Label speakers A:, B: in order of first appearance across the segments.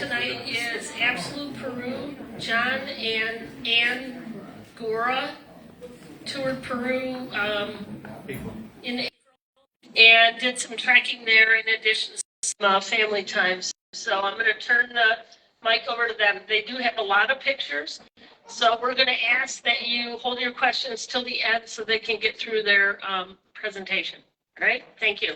A: tonight is Absolute Peru. John and Ann Gawura toured Peru in April and did some trekking there in addition to some family times. So I'm going to turn the mic over to them. They do have a lot of pictures. So we're going to ask that you hold your questions till the end so they can get through their presentation. All right, thank you.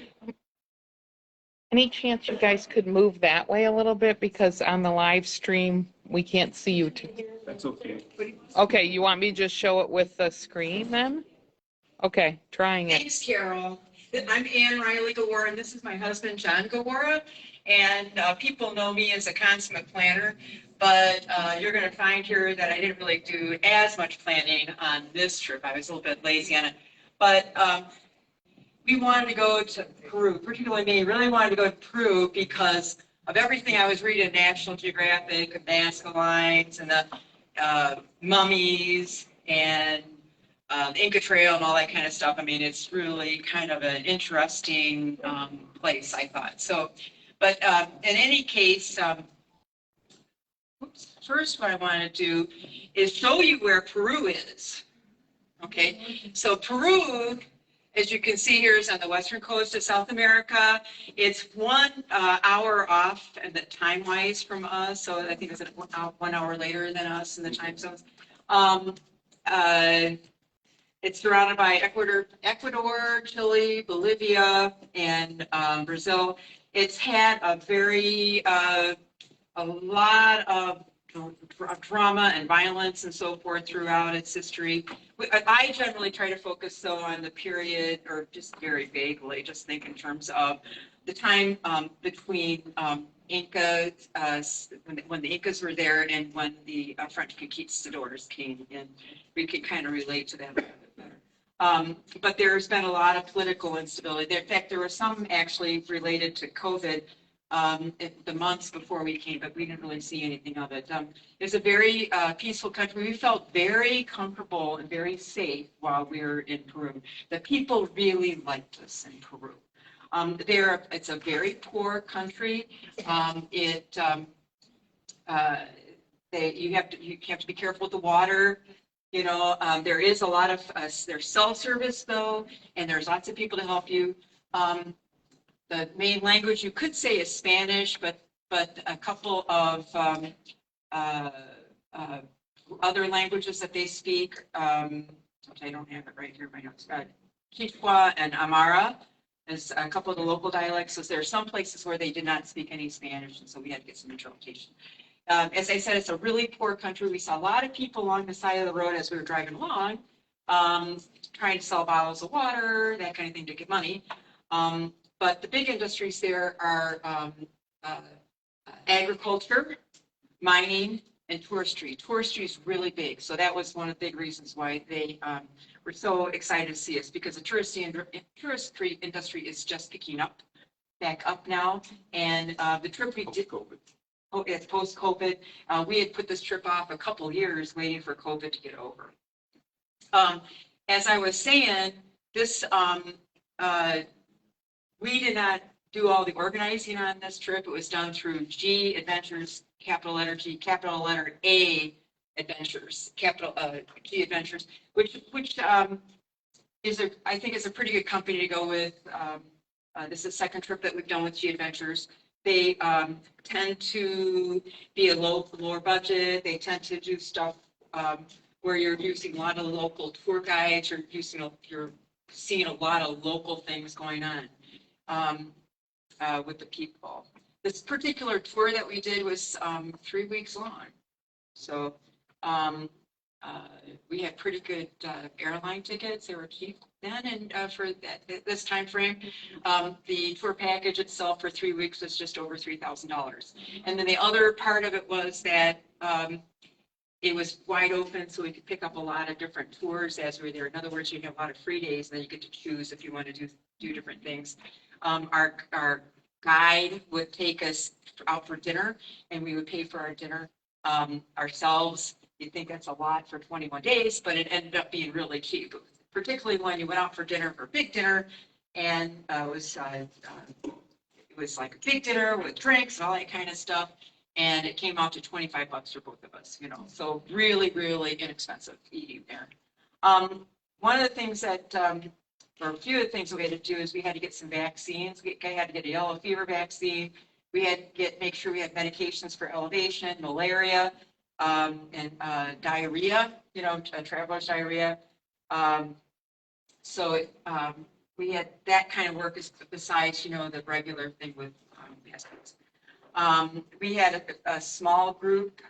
B: Any chance you guys could move that way a little bit, because on the live stream we can't see you too.
C: That's okay.
B: Okay, you want me to just show it with the screen then? Okay, trying it.
D: Thanks, Carol. I'm Ann Riley Gawura, and this is my husband, John Gawura. And people know me as a consummate planner, but you're going to find here that I didn't really do as much planning on this trip. I was a little bit lazy on it. But we wanted to go to Peru, particularly me, really wanted to go to Peru because of everything I was reading, National Geographic, Nazca lines, and the mummies, and the Inca Trail and all that kind of stuff. I mean, it's really kind of an interesting place, I thought. So, but in any case, first what I want to do is show you where Peru is. Okay, so Peru, as you can see here, is on the western coast of South America. It's 1 hour off and the time-wise from us, so I think it's 1 hour later than us in the time zones. It's surrounded by Ecuador, Chile, Bolivia, and Brazil. It's had a lot of drama and violence and so forth throughout its history. I generally try to focus though on the period, or just very vaguely, just think in terms of the time between Incas, when the Incas were there and when the French conquistadors came in. We can kind of relate to that a little bit better. But there's been a lot of political instability. In fact, there were some actually related to COVID the months before we came, but we didn't really see anything of it. It's a very peaceful country. We felt very comfortable and very safe while we were in Peru. The people really liked us in Peru. It's a very poor country. You have to be careful with the water. You know, there is a lot of there's cell service though, and there's lots of people to help you. The main language you could say is Spanish, but a couple of other languages that they speak, which I don't have it right here in my notes, Quechua and Amara. There's a couple of the local dialects. So there are some places where they did not speak any Spanish, and so we had to get some interpretation. As I said, it's a really poor country. We saw a lot of people along the side of the road as we were driving along, trying to sell bottles of water, that kind of thing, to get money. But the big industries there are agriculture, mining, and touristry. Touristry is really big, so that was one of the big reasons why they were so excited to see us, because the touristry industry is just picking back up now. And the trip we did, it's post-COVID. We had put this trip off a couple years waiting for COVID to get over. As I was saying, this we did not do all the organizing on this trip. It was done through G Adventures, capital letter G, capital letter A Adventures, capital G Adventures, which is I think is a pretty good company to go with. This is the second trip that we've done with G Adventures. They tend to be a lower budget. They tend to do stuff where you're using a lot of local tour guides. You're seeing a lot of local things going on with the people. This particular tour that we did was 3 weeks long. So we had pretty good airline tickets. They were cheap then, and for this time frame, the tour package itself for 3 weeks was just over $3,000. And then the other part of it was that it was wide open, so we could pick up a lot of different tours as we were there. In other words, you have a lot of free days, and then you get to choose if you want to do different things. Our guide would take us out for dinner, and we would pay for our dinner ourselves. You'd think that's a lot for 21 days, but it ended up being really cheap, particularly when you went out for dinner, for a big dinner, and it was like a big dinner with drinks and all that kind of stuff. And it came out to $25 for both of us, you know, so really, really inexpensive eating there. One of the things that, or a few of the things we had to do is we had to get some vaccines. We had to get a yellow fever vaccine. We had to make sure we had medications for elevation, malaria, and diarrhea, you know, traveler's diarrhea. So we had that kind of work besides, you know, the regular thing with passports. We had a small group,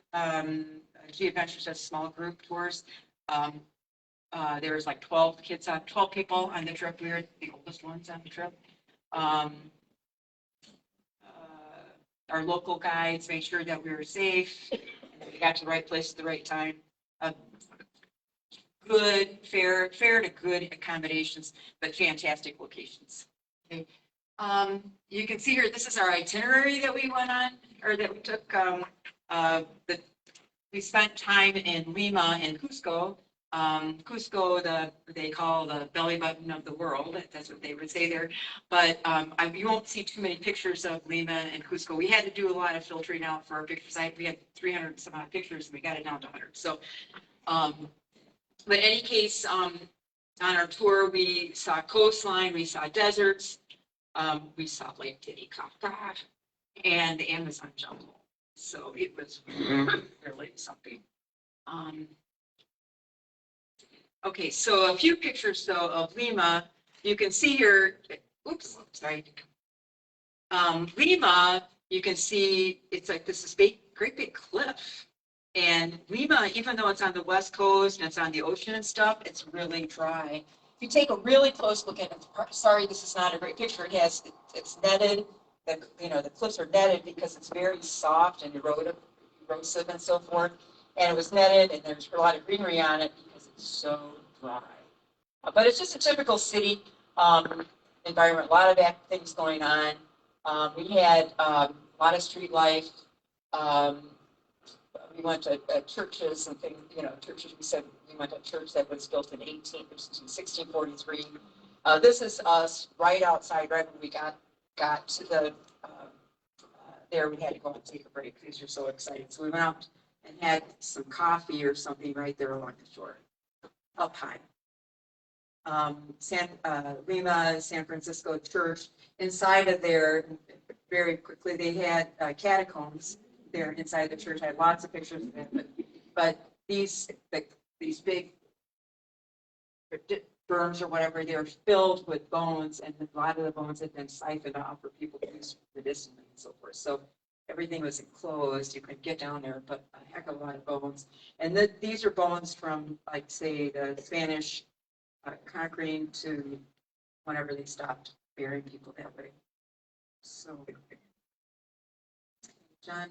D: G Adventures has small group tours. There was like 12 people on the trip. We were the oldest ones on the trip. Our local guides made sure that we were safe and that we got to the right place at the right time. Good, fair to good accommodations, but fantastic locations. Okay. You can see here, this is our itinerary that we went on, or that we took. We spent time in Lima and Cusco. Cusco, they call the belly button of the world. That's what they would say there. But you won't see too many pictures of Lima and Cusco. We had to do a lot of filtering out for our pictures. We had 300 some odd pictures, and we got it down to 100. So, but in any case, on our tour, we saw coastline, we saw deserts, we saw Lake Titicaca, and the Amazon jungle. So it was really something. Okay, so a few pictures though of Lima. You can see here, oops, sorry. Lima, you can see it's like this is great big cliff. And Lima, even though it's on the west coast and it's on the ocean and stuff, it's really dry. If you take a really close look at it, sorry, this is not a great picture. It's netted. The cliffs are netted because it's very soft and erosive and so forth. And it was netted, and there's a lot of greenery on it because it's so dry. But it's just a typical city environment. A lot of things going on. We had a lot of street life. We went to churches and things, you know, churches. We said we went to a church that was built in 1643. This is us right outside, right when we got to the, there we had to go and take a break because you're so excited. So we went out and had some coffee or something right there along the shore, up high. Lima, San Francisco Church. Inside of there, very quickly, they had catacombs there inside the church. I had lots of pictures of it, but these big berms or whatever, they were filled with bones, and a lot of the bones had been siphoned off for people to use medicinally and so forth. So everything was enclosed. You couldn't get down there, but a heck of a lot of bones. And these are bones from, like, say, the Spanish conquering to whenever they stopped burying people that way. So, John,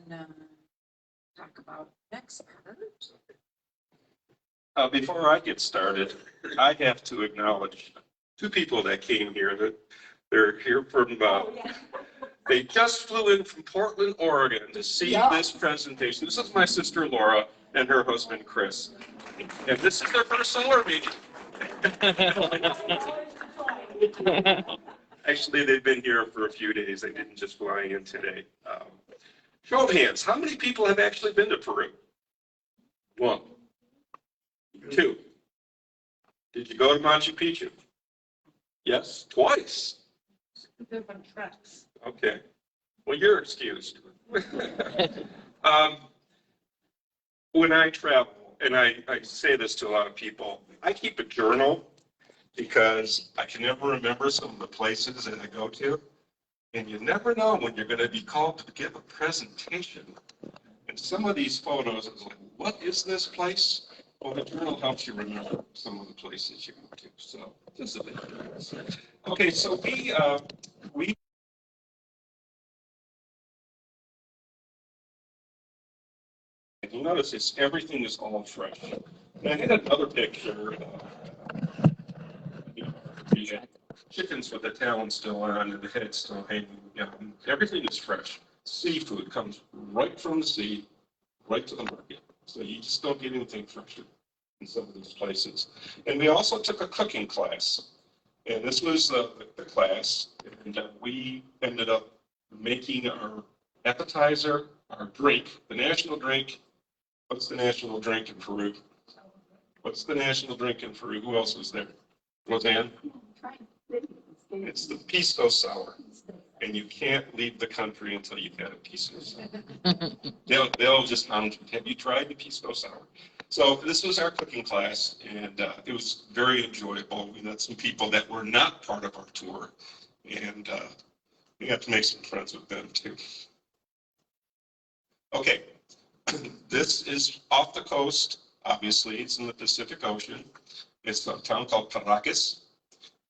D: talk about next part.
C: Before I get started, I have to acknowledge two people that came here. That they're here from. They just flew in from Portland, Oregon, to see this presentation. This is my sister Laura and her husband Chris, and this is their first solar meeting. Actually, they've been here for a few days. They didn't just fly in today. Show of hands. How many people have actually been to Peru? 1. 2. Did you go to Machu Picchu? Yes, twice.
A: Different tracks.
C: Okay. Well, you're excused. When I travel, and I say this to a lot of people, I keep a journal because I can never remember some of the places that I go to. And you never know when you're going to be called to give a presentation. And some of these photos is like, what is this place? Well, the journal helps you remember some of the places you go to. So just a bit. Okay, so we you'll notice everything is all fresh. And I had another picture. The chickens with the talon still on and the head still hanging. Yeah, everything is fresh. Seafood comes right from the sea, right to the market. So you just don't get anything fresher in some of these places. And we also took a cooking class. And this was the class. And we ended up making our appetizer our drink, the national drink. What's the national drink in Peru? What's the national drink in Peru? Who else was there? Roseanne? It's the pisco sour. And you can't leave the country until you've had a pisco sour. They'll just, have you tried the pisco sour? So this was our cooking class, and it was very enjoyable. We met some people that were not part of our tour, and we got to make some friends with them too. Okay, this is off the coast. Obviously, it's in the Pacific Ocean. It's a town called Paracas,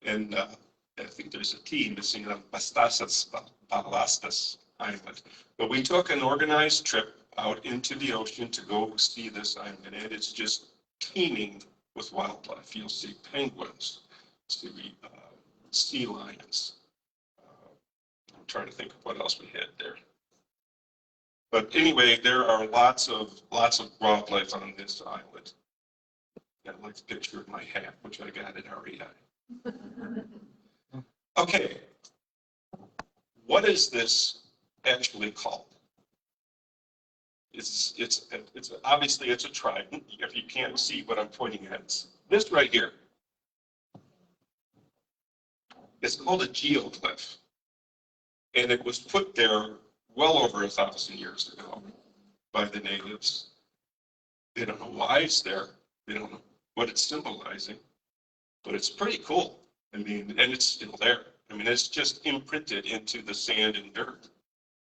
C: and I think there's a T missing on Balastas Island. But we took an organized trip out into the ocean to go see this island, and it's just teeming with wildlife. You'll see penguins, see sea lions. I'm trying to think of what else we had there. But anyway, there are lots of wildlife on this island. I like the picture of my hat, which I got at REI. Okay, what is this actually called? It's obviously it's a trident. If you can't see what I'm pointing at, it's this right here. It's called a geoglyph, and it was put there well over 1,000 years ago by the natives. They don't know why it's there. They don't know what it's symbolizing, but it's pretty cool. I mean, and it's still there. I mean, it's just imprinted into the sand and dirt.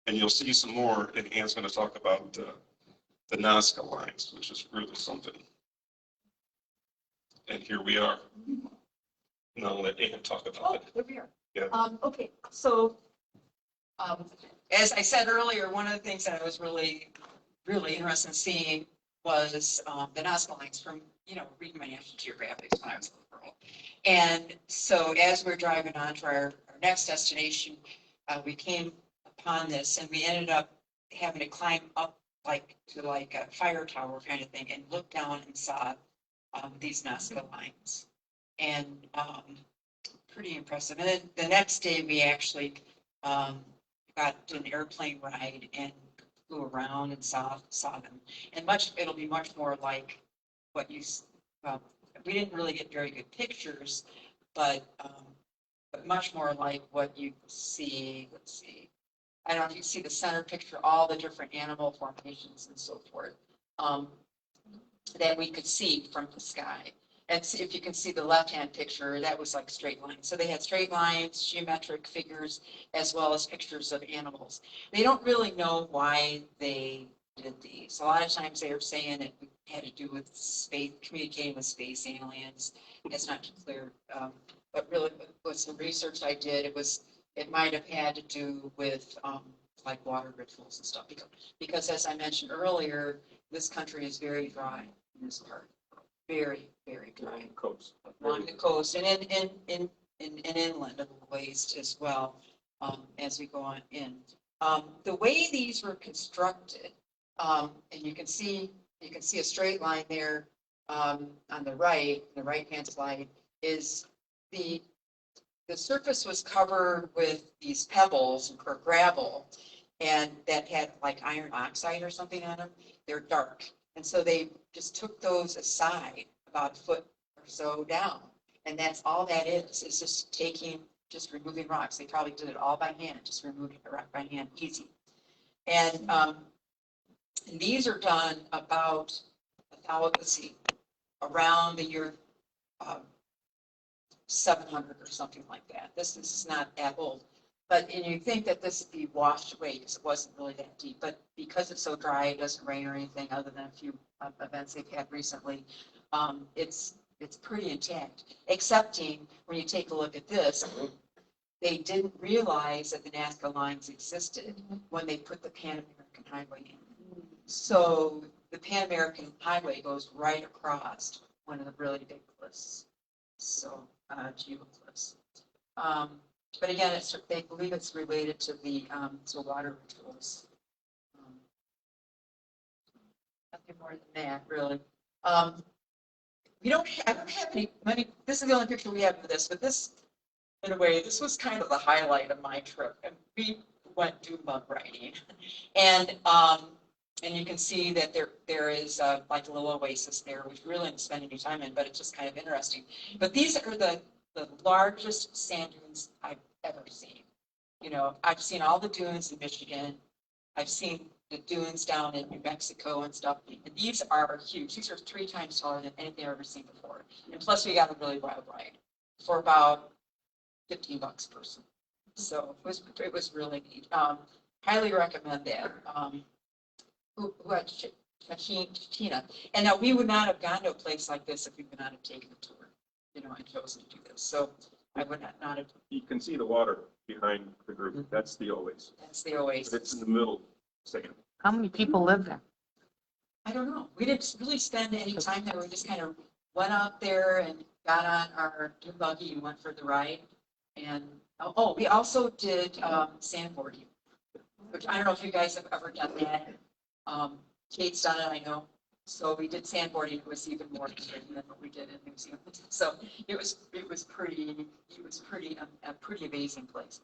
C: And you'll see some more, and Anne's going to talk about the Nazca lines, which is really something. And here we are. And I'll let Anne talk about it.
D: Here we are.
C: Yeah.
D: Okay, so as I said earlier, one of the things that I was really interested in seeing was the Nazca lines from, reading my National Geographic when I was a little girl. And so as we're driving on to our next destination, we came upon this, and we ended up having to climb up to a fire tower kind of thing and look down and saw these Nazca lines. And pretty impressive. And then the next day we actually got an airplane ride and flew around and saw them. And it'll be much more like what we didn't really get very good pictures, but much more like what you see. Let's see. I don't know if you see the center picture, all the different animal formations and so forth that we could see from the sky. And see, if you can see the left-hand picture, that was like straight lines. So they had straight lines, geometric figures, as well as pictures of animals. They don't really know why they did these. A lot of times they are saying it had to do with space, communicating with space aliens. It's not too clear. But really, with some research I did, it might have had to do with like water rituals and stuff. Because as I mentioned earlier, this country is very dry in this part. Very, very dry. Along the coast and in inland of the waste as well, as we go on in. The way these were constructed, and you can see a straight line there on the right-hand side, is the surface was covered with these pebbles or gravel, and that had like iron oxide or something on them. They're dark. And so they just took those aside about a foot or so down. And that's all that is. It's just removing rocks. They probably did it all by hand, just removing the rock by hand, easy. And these are done about around the year 700 or something like that. This is not that old. And you think that this would be washed away because it wasn't really that deep. But because it's so dry, it doesn't rain or anything other than a few events they've had recently. It's pretty intact, excepting when you take a look at this. They didn't realize that the Nazca lines existed when they put the Pan American Highway in. So the Pan American Highway goes right across one of the really big cliffs. So geocliffs. But again, they believe it's related to the to water rituals. Nothing more than that, really. I don't have many. This is the only picture we have for this, but this, in a way, this was kind of the highlight of my trip. And went dune bug riding. And you can see that there is like a little oasis there, which we really didn't spend any time in, but it's just kind of interesting. But these are the largest sand dunes I've ever seen. You know, I've seen all the dunes in Michigan. I've seen the dunes down in New Mexico and stuff. And these are huge. These are 3 times taller than anything I've ever seen before. And plus we got a really wild ride for about $15 a person. So it was really neat. Highly recommend that. Tina. And now we would not have gone to a place like this if we would not have taken a tour, you know, and chosen to do this. So I would not have.
C: You can see the water behind the group. That's the oasis.
D: That's the oasis.
C: It's in the middle second.
B: How many people live there?
D: I don't know. We didn't really spend any time there. We just kind of went out there and got on our dune buggy and went for the ride. And we also did sandboarding, which I don't know if you guys have ever done that. Kate's done it, I know. So we did sandboarding. It was even more extreme than what we did in New Zealand. So it was a pretty amazing place.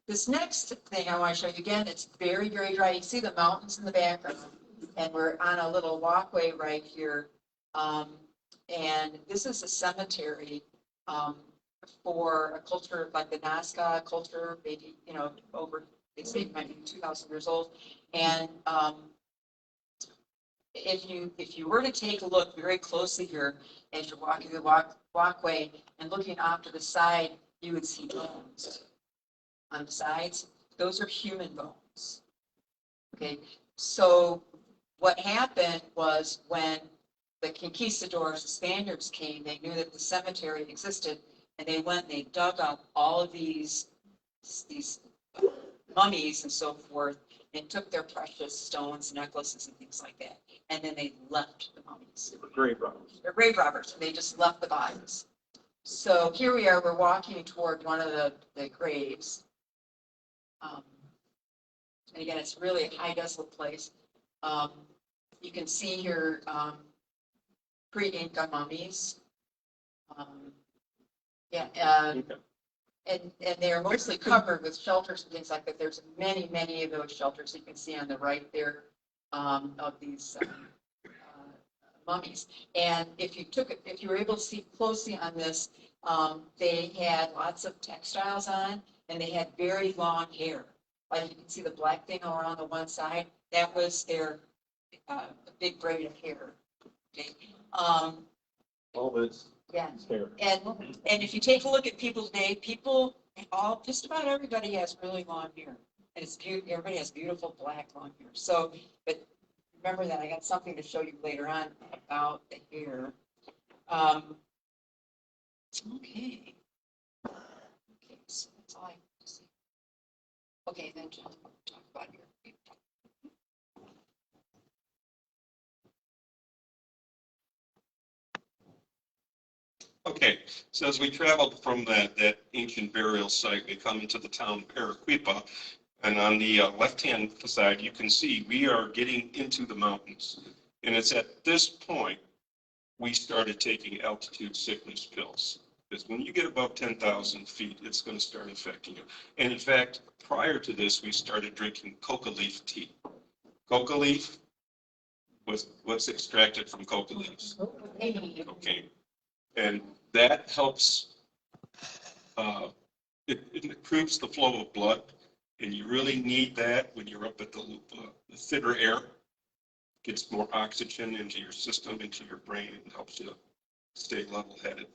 D: This next thing I want to show you again, it's very, very dry. You see the mountains in the background, and we're on a little walkway right here. And this is a cemetery for a culture like the Nazca culture, maybe, you know, over, they say it might be 2,000 years old. And if you were to take a look very closely here as you're walking the walkway and looking off to the side, you would see bones on the sides. Those are human bones. Okay, so what happened was when the conquistadors, the Spaniards came, they knew that the cemetery existed, and they went and they dug up all of these mummies and so forth, and took their precious stones, necklaces, and things like that. And then they left the mummies.
C: They were grave robbers.
D: They're grave robbers. They just left the bodies. So here we are, we're walking toward one of the graves. And again, it's really a high desolate place. You can see here pre-Inca mummies. And they're mostly covered with shelters and things like that. There's many of those shelters you can see on the right there of these mummies. And if you were able to see closely on this, they had lots of textiles on, and they had very long hair. Like you can see the black thing around the one side, that was their big braid of hair. Okay.
C: All this.
D: Yeah.
C: Hair.
D: And if you take a look at people today, just about everybody has really long hair. And it's beautiful. Everybody has beautiful black long hair. So, but remember that I got something to show you later on about the hair. Okay. Okay, so that's all I have to see. Okay, then John, talk about your.
C: Okay, so as we traveled from that ancient burial site, we come into the town of Arequipa, and on the left-hand side, you can see we are getting into the mountains. And it's at this point we started taking altitude sickness pills. Because when you get above 10,000 feet, it's going to start affecting you. And in fact, prior to this, we started drinking coca leaf tea. Coca leaf was what's extracted from coca leaves. Okay. And that helps, it improves the flow of blood, and you really need that when you're up at the thinner air. Gets more oxygen into your system, into your brain, and helps you stay level-headed.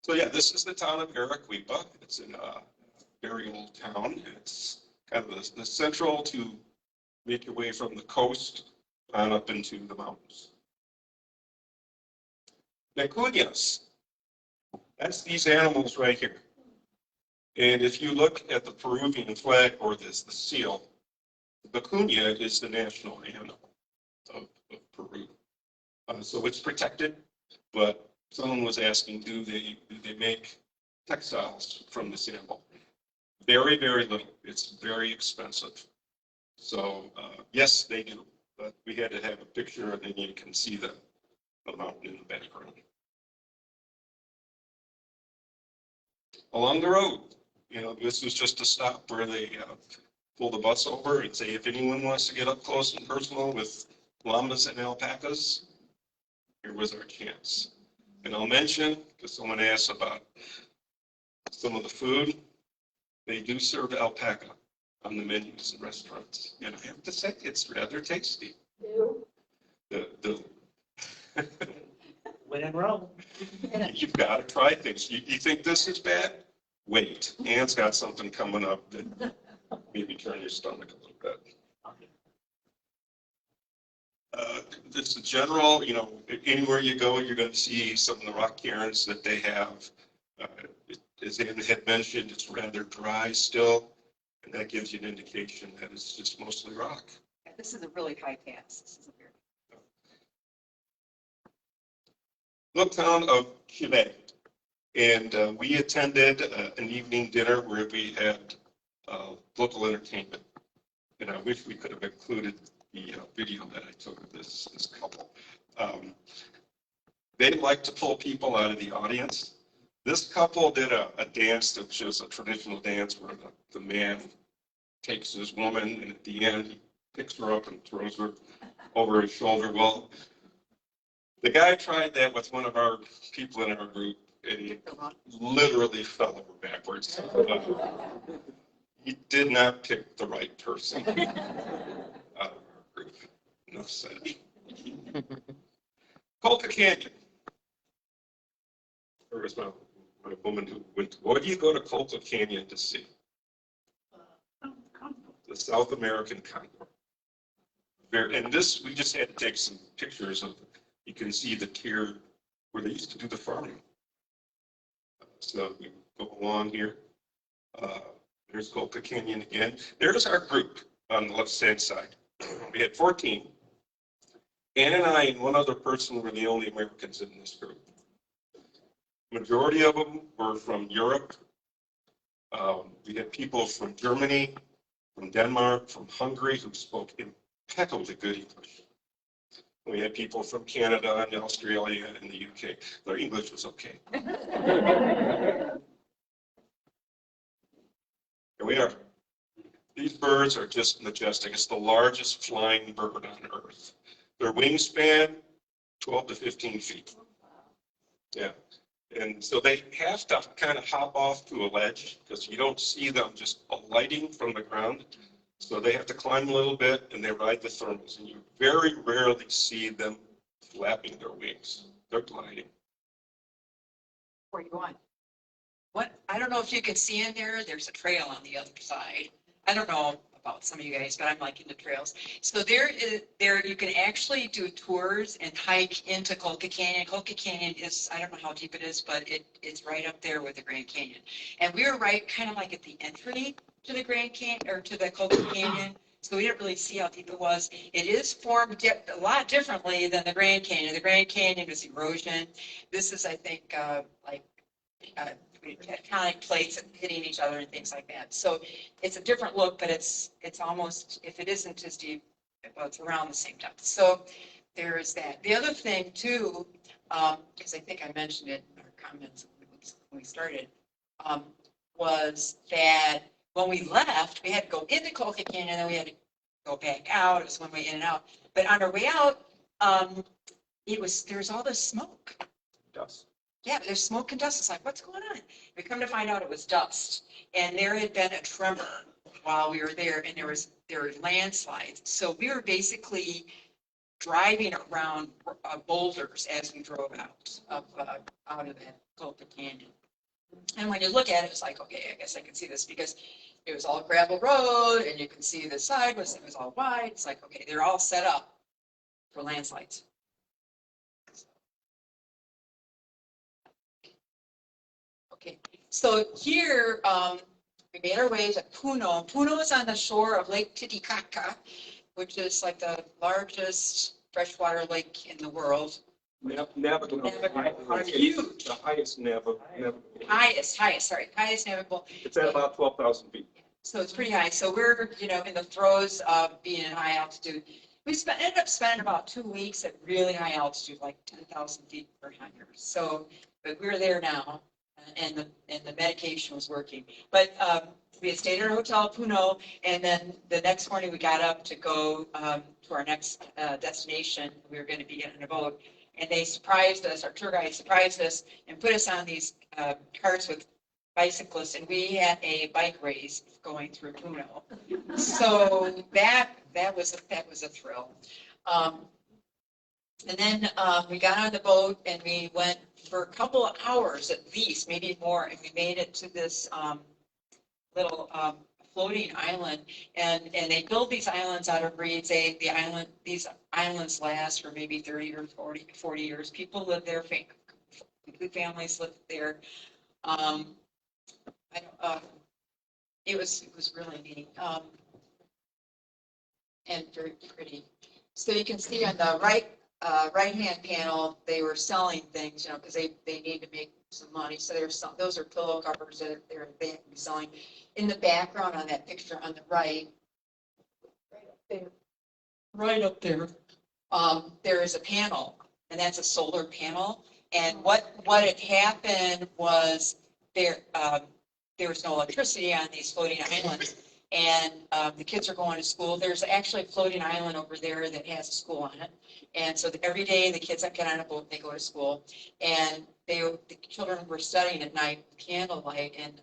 C: So yeah, this is the town of Arequipa. It's in a very old town. It's kind of the central to make your way from the coast on up into the mountains. Vicuñas. That's these animals right here. And if you look at the Peruvian flag or the seal, the vicuña is the national animal of Peru. So it's protected, but someone was asking, do they make textiles from this animal? Very, very little. It's very expensive. So yes, they do. But we had to have a picture, and then you can see the mountain in the background. Along the road, This was just a stop where they pull the bus over and say, if anyone wants to get up close and personal with llamas and alpacas, here was our chance. And I'll mention, because someone asked about some of the food, they do serve alpaca on the menus in restaurants. And I have to say, it's rather tasty. The
E: When in Rome.
C: You've got to try things. You think this is bad? Wait, Ann's got something coming up that maybe turn your stomach a little bit. This is general, anywhere you go, you're going to see some of the rock cairns that they have. As Ann had mentioned, it's rather dry still, and that gives you an indication that it's just mostly rock.
D: This is a really high pass. This is a very.
C: Little town of Chile. And we attended an evening dinner where we had local entertainment. And I wish we could have included the video that I took of this couple. They like to pull people out of the audience. This couple did a dance that was just a traditional dance where the man takes his woman and at the end he picks her up and throws her over his shoulder. Well, the guy tried that with one of our people in our group, and he literally fell over backwards. He did not pick the right person out of our group. No said. Colca Canyon. There was my woman who went to, what do you go to Colca Canyon to see? The South American condor. And this, we just had to take some pictures of, you can see the tier where they used to do the farming. So we go along here. There's Colca Canyon again. There's our group on the left-hand side. We had 14. Ann and I and one other person were the only Americans in this group. Majority of them were from Europe. We had people from Germany, from Denmark, from Hungary who spoke impeccably good English. We had people from Canada and Australia and the UK. Their English was okay. Here we are. These birds are just majestic. It's the largest flying bird on Earth. Their wingspan, 12 to 15 feet. Yeah. And so they have to kind of hop off to a ledge because you don't see them just alighting from the ground. So they have to climb a little bit and they ride the thermals. And you very rarely see them flapping their wings. They're gliding.
D: Where are you going? What, I don't know if you can see in there, there's a trail on the other side. I don't know about some of you guys, but I'm like into trails. So there you can actually do tours and hike into Colca Canyon. Colca Canyon is, I don't know how deep it is, but it's right up there with the Grand Canyon. And we were right kind of like at the entry to the Grand Canyon or to the Colca Canyon. So we didn't really see how deep it was. It is formed a lot differently than the Grand Canyon. The Grand Canyon is erosion. This is, I think, tectonic plates hitting each other and things like that. So it's a different look, but it's almost, if it isn't as deep, well, it's around the same depth. So there is that. The other thing too, because I think I mentioned it in our comments when we started, was that when we left, we had to go into Colca Canyon and then we had to go back out. It was one way in and out. But on our way out, there was all this smoke.
C: Dust.
D: Yeah, there's smoke and dust. It's like, what's going on? We come to find out it was dust. And there had been a tremor while we were there, and there were landslides. So we were basically driving around boulders as we drove out of that Colca Canyon. And when you look at it, it's like, okay, I guess I can see this because it was all gravel road, and you can see the side it was all wide. It's like, okay, they're all set up for landslides. Okay, so here we made our way to Puno. Puno is on the shore of Lake Titicaca, which is like the largest freshwater lake in the world.
C: Navigable.
D: Huge.
C: The highest navigable.
D: Highest navigable.
C: It's at about 12,000 feet.
D: So it's pretty high. So we're, in the throes of being in high altitude. We ended up spending about 2 weeks at really high altitude, like 10,000 feet per higher. So, but we're there now. and the medication was working. But we had stayed at our hotel, Puno, and then the next morning we got up to go to our next destination. We were going to be in a boat, and they surprised us. Our tour guide surprised us and put us on these carts with bicyclists, and we had a bike race going through Puno. So that was a thrill. And then we got on the boat and we went for a couple of hours at least, maybe more, and we made it to this little floating island. And they build these islands out of reeds. These islands last for maybe 30 or 40 years. People live there, families live there. It was really neat and very pretty. So you can see on the right-hand panel, they were selling things, because they need to make some money. So those are pillow covers that they have to be selling. In the background on that picture on the right up there, there is a panel, and that's a solar panel. And what had happened was there was no electricity on these floating islands, and the kids are going to school. There's actually a floating island over there that has a school on it. And so every day the kids get on a boat and they go to school. And the children were studying at night with candlelight, and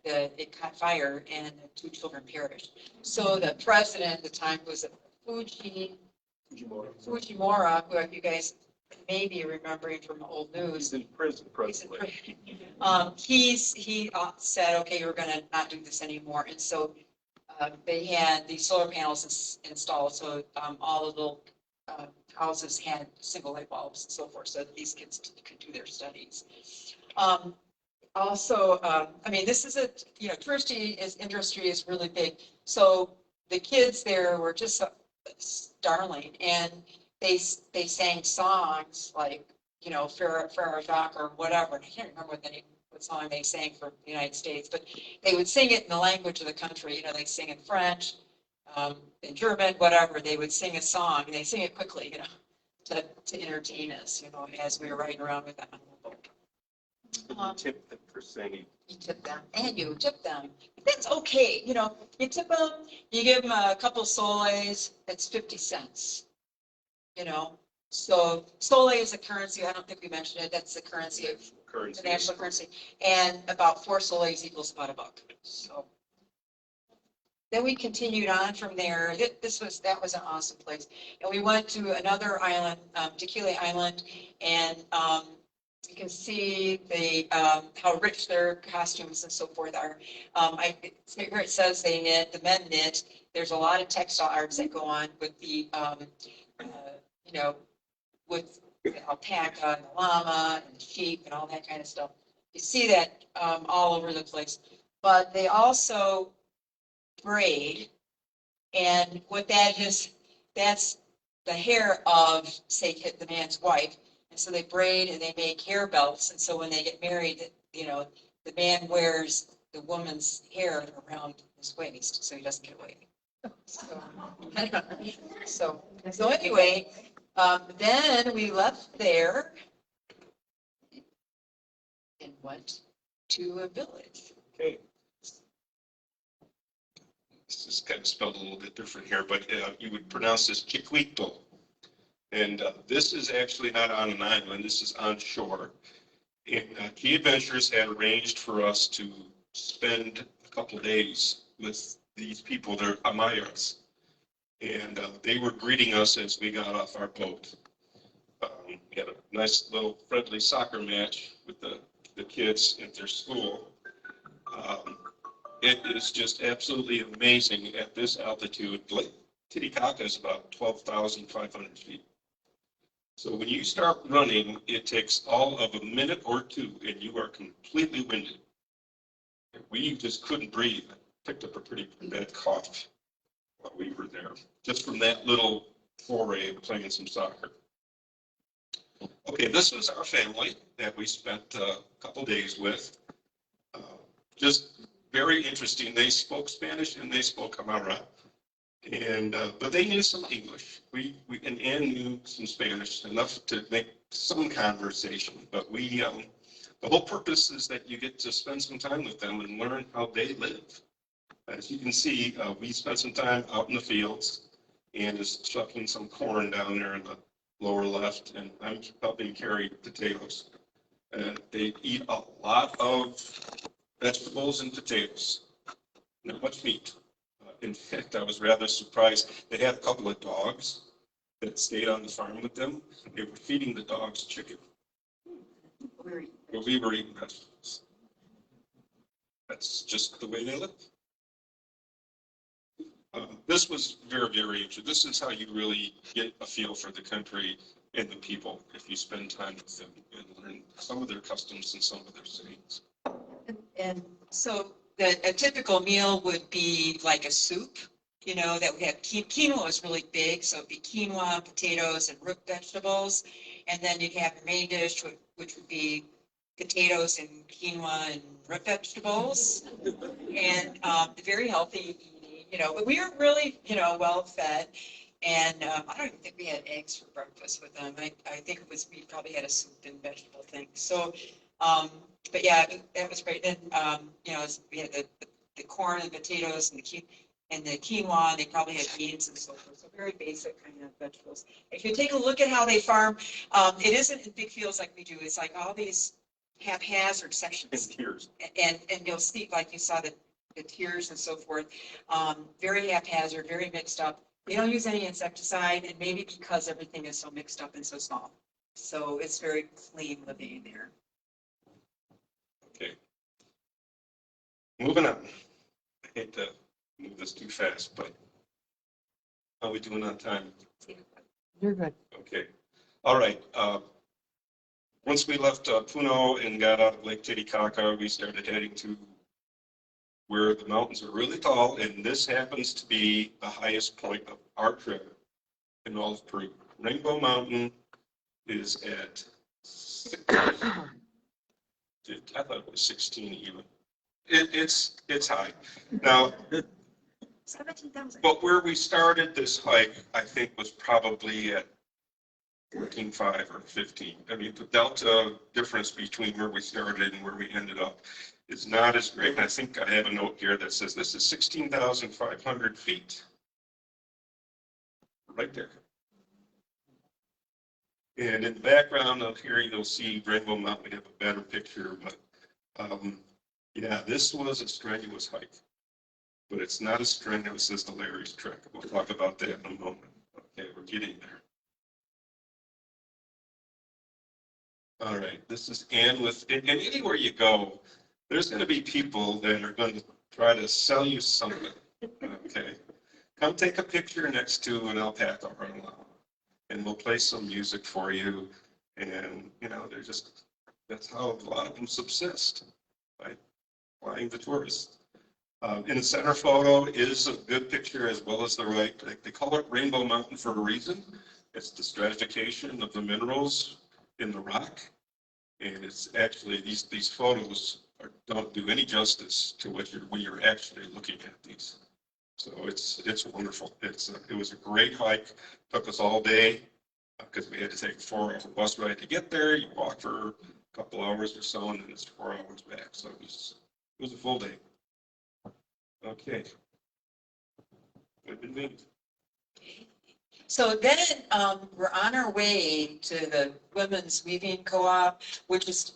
D: it caught fire and 2 children perished. So the president at the time was Fujimura, who you guys may be remembering from old news.
C: He's in prison presently.
D: He said, okay, we're going to not do this anymore. And so they had these solar panels installed. So all the little houses had single light bulbs and so forth, so that these kids could do their studies. Also, this is touristy industry is really big. So the kids there were just darling, and they sang songs like, Farrah Doc or whatever. I can't remember what song they sang for the United States, but they would sing it in the language of the country. They'd sing in French, in German, whatever. They would sing a song, and they sing it quickly, to entertain us, as we were riding around with them on the boat.
C: Tip them for singing.
D: You tip them, and you tip them. That's okay, you tip them, you give them a couple soles, that's 50 cents. So sole is a currency. I don't think we mentioned it. That's the currency of the national currency, and about 4 soles equals about $1. So then we continued on from there. That was an awesome place, and we went to another island, Tequila Island, and you can see how rich their costumes and so forth are. Here it says they knit. The men knit. There's a lot of textile arts that go on with the with the alpaca and the llama and the sheep and all that kind of stuff. You see that all over the place. But they also braid, and what that is, that's the hair of, say, the man's wife. And so they braid and they make hair belts. And so when they get married, the man wears the woman's hair around his waist so he doesn't get away. So anyway, then we left there and went to a village.
C: Okay. This is kind of spelled a little bit different here, but you would pronounce this Chiquito. And this is actually not on an island, this is on shore. And Key Adventures had arranged for us to spend a couple of days with these people, they're Amayas. And they were greeting us as we got off our boat. We had a nice little friendly soccer match with the kids at their school. It is just absolutely amazing at this altitude. Lake Titicaca is about 12,500 feet. So when you start running, it takes all of a minute or 2, and you are completely winded. We just couldn't breathe. I picked up a pretty bad cough while we were there, just from that little foray of playing some soccer. Okay, this was our family that we spent a couple days with. Just very interesting. They spoke Spanish and they spoke Aymara, and but they knew some English. And Ann knew some Spanish, enough to make some conversation. But we the whole purpose is that you get to spend some time with them and learn how they live. As you can see, we spent some time out in the fields and is shucking some corn down there in the lower left, and I'm helping carry potatoes. And they eat a lot of vegetables and potatoes, not much meat. In fact, I was rather surprised. They had a couple of dogs that stayed on the farm with them. They were feeding the dogs chicken. But we were eating vegetables. That's just the way they live. This was very, very interesting. This is how you really get a feel for the country and the people if you spend time with them and learn some of their customs and some of their sayings.
D: And so a typical meal would be like a soup, you know, that we have quinoa is really big. So it'd be quinoa, potatoes, and root vegetables. And then you'd have your main dish, which would be potatoes and quinoa and root vegetables. And very healthy eating, you know, but we were really, you know, well fed. And I don't even think we had eggs for breakfast with them. I think it was, we probably had a soup and vegetable thing. So, but yeah, that was great. And, you know, we had the corn and potatoes and the quinoa, and they probably had beans and so forth. So very basic kind of vegetables. If you take a look at how they farm, it isn't in big fields like we do. It's like all these haphazard sections. And you'll see, like you saw the tiers and so forth, very haphazard, very mixed up. They don't use any insecticide, and maybe because everything is so mixed up and so small. So it's very clean living there.
C: Okay. Moving on. I hate to move this too fast, but how are we doing on time?
B: You're good.
C: Okay. All right. Once we left Puno and got out of Lake Titicaca, we started heading to where the mountains are really tall, and this happens to be the highest point of our trip in all of Peru. Rainbow Mountain is at, I thought it was 16 even. It's high. Now,
D: 17,000.
C: but where we started this hike, I think was probably at 14.5 or 15. I mean, the delta difference between where we started and where we ended up is not as great. And I think I have a note here that says this is 16,500 feet. Right there. And in the background up here, you'll see Rainbow Mountain. We have a better picture, but yeah, this was a strenuous hike, but it's not as strenuous as the Larry's Trek. We'll talk about that in a moment. Okay, we're getting there. All right, this is Ann with, and anywhere you go, there's going to be people that are going to try to sell you something. Okay, come take a picture next to an alpaca or a llama, and we'll play some music for you. And you know, they're just, that's how a lot of them subsist, by flying the tourists. In the center photo is a good picture as well as the right. They call it Rainbow Mountain for a reason. It's the stratification of the minerals in the rock. And it's actually, these photos don't do any justice to what you're actually looking at these. So it's wonderful. It was a great hike. Took us all day because we had to take a 4-hour bus ride to get there. You walk for a couple hours or so, and then it's 4 hours back. So it was a full day. Okay. Good to meet.
D: So then we're on our way to the Women's Weaving Co-op, which is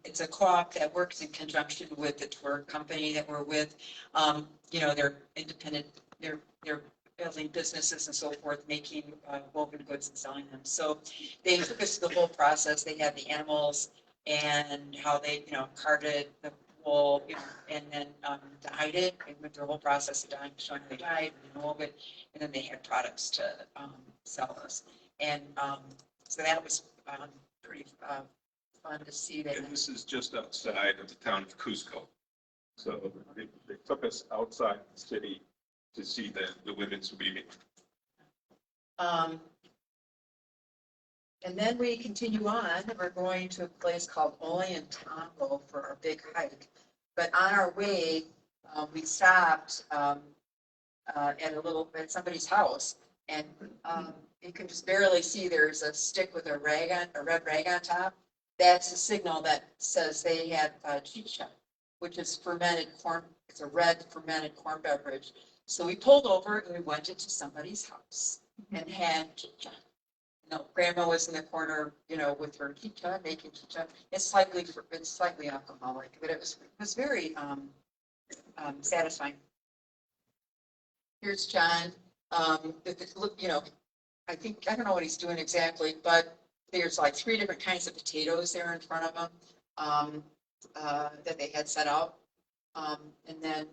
D: it's a co-op that works in conjunction with the tour company that we're with. You know, they're independent, they're building businesses and so forth, making woven goods and selling them. So they took us through the whole process. They had the animals and how they, you know, carded the wool, you know, and then dyed it, and went through the whole process of dyeing, showing how they dyed and wove it, and then they had products to sell us. And so that was pretty fun to see that.
C: And this is just outside of the town of Cusco. So they took us outside the city to see the women's weaving.
D: And then we continue on. We're going to a place called Ollantaytambo for our big hike. But on our way, we stopped at somebody's house, and you can just barely see there's a stick with a red rag on top. that's a signal that says they had chicha, which is fermented corn. It's a red fermented corn beverage. So we pulled over and we went into somebody's house and had chicha. No, grandma was in the corner, with her chicha, making chicha. It's slightly alcoholic, but it was very satisfying. Here's John. Look, I don't know what he's doing exactly, but there's like 3 different kinds of potatoes there in front of him that they had set out. And then,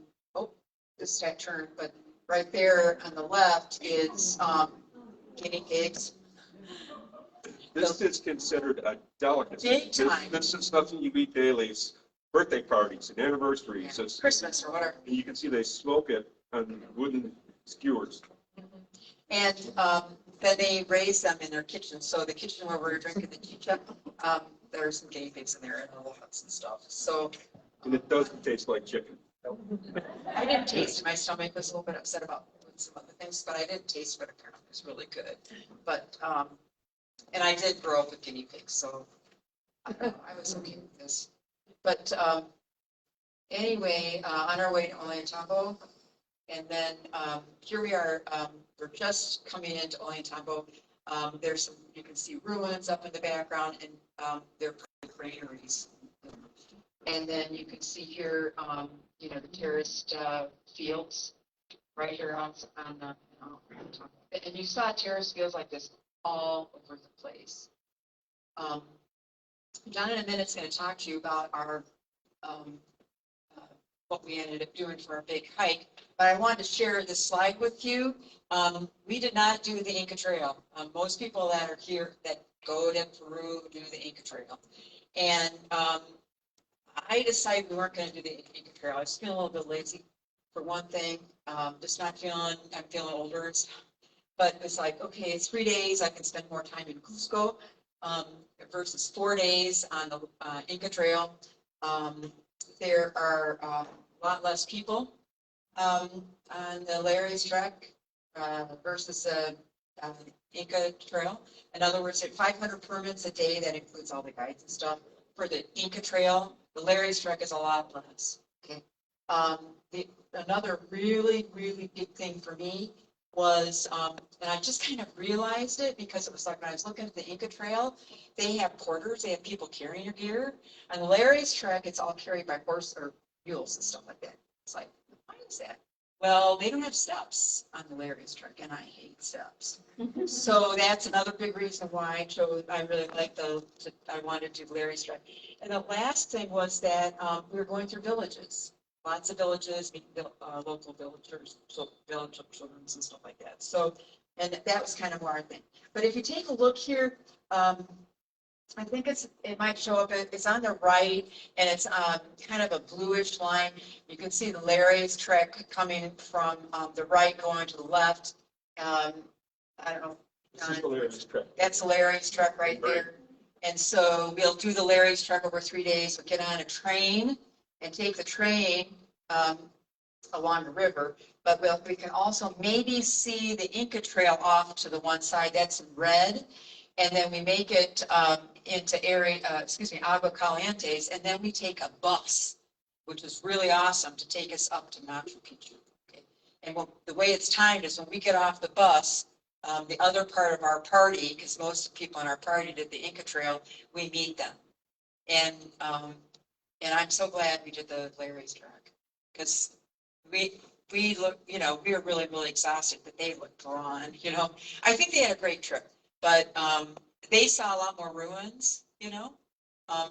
D: this got turned, but right there on the left is guinea pigs.
C: This is considered a delicacy.
D: Big time.
C: This is something you eat daily. It's birthday parties and anniversaries. It's,
D: Christmas or whatever.
C: you can see they smoke it on wooden skewers.
D: And then they raise them in their kitchen. So the kitchen where we're drinking the chicha, there's some guinea pigs in there and little huts and stuff. So.
C: And it doesn't taste like chicken.
D: I didn't taste it. My stomach was a little bit upset about some other things, but I didn't taste what apparently was really good. But, and I did grow up with guinea pigs, so I was okay with this. But anyway, on our way to Ollantaytambo, and then here we are, we're just coming into Ollantaytambo. There's some, you can see ruins up in the background, and they're granaries. And then you can see here, the terraced fields right here on the top. And you saw terraced fields like this all over the place. John in a minute is going to talk to you about our what we ended up doing for our big hike. But I wanted to share this slide with you. We did not do the Inca Trail. Most people that are here that go to Peru do the Inca Trail. And I decided we weren't going to do the Inca Trail. I was feeling a little bit lazy for one thing. Just not feeling, I'm feeling older and stuff. But it's like, okay, it's 3 days. I can spend more time in Cusco versus 4 days on the Inca Trail. There are a lot less people on the Larry's Trek versus the Inca Trail. In other words, at 500 permits a day, that includes all the guides and stuff. For the Inca Trail, the Larry's Trek is a lot less. Okay. Another really, really big thing for me was, and I just kind of realized it because it was like when I was looking at the Inca Trail, they have porters, they have people carrying your gear. On the Larry's Trek, it's all carried by horse or mules and stuff like that. It's like, why is that? Well, they don't have steps on the Larry's Trek, and I hate steps. So that's another big reason why I really like I wanted to do Larry's Trek. And the last thing was that we were going through villages. Lots of villages, local villagers, so village children and stuff like that. So, and that was kind of our thing. But if you take a look here, I think it might show up. It's on the right, and it's kind of a bluish line. You can see the Larry's Trek coming from the right, going to the left. I don't know.
C: This is the Larry's Trek.
D: That's the Larry's Trek right there. And so we'll do the Larry's Trek over 3 days. We'll get on a train and take the train along the river. But we can also maybe see the Inca Trail off to the one side. That's in red. And then we make it into Agua Calientes, and then we take a bus, which is really awesome, to take us up to Machu Picchu. Okay? And the way it's timed is when we get off the bus, the other part of our party, because most people in our party did the Inca Trail, we meet them. And I'm so glad we did the Larry's Trek, because we look, we were really, really exhausted, but they looked drawn, I think they had a great trip. But they saw a lot more ruins,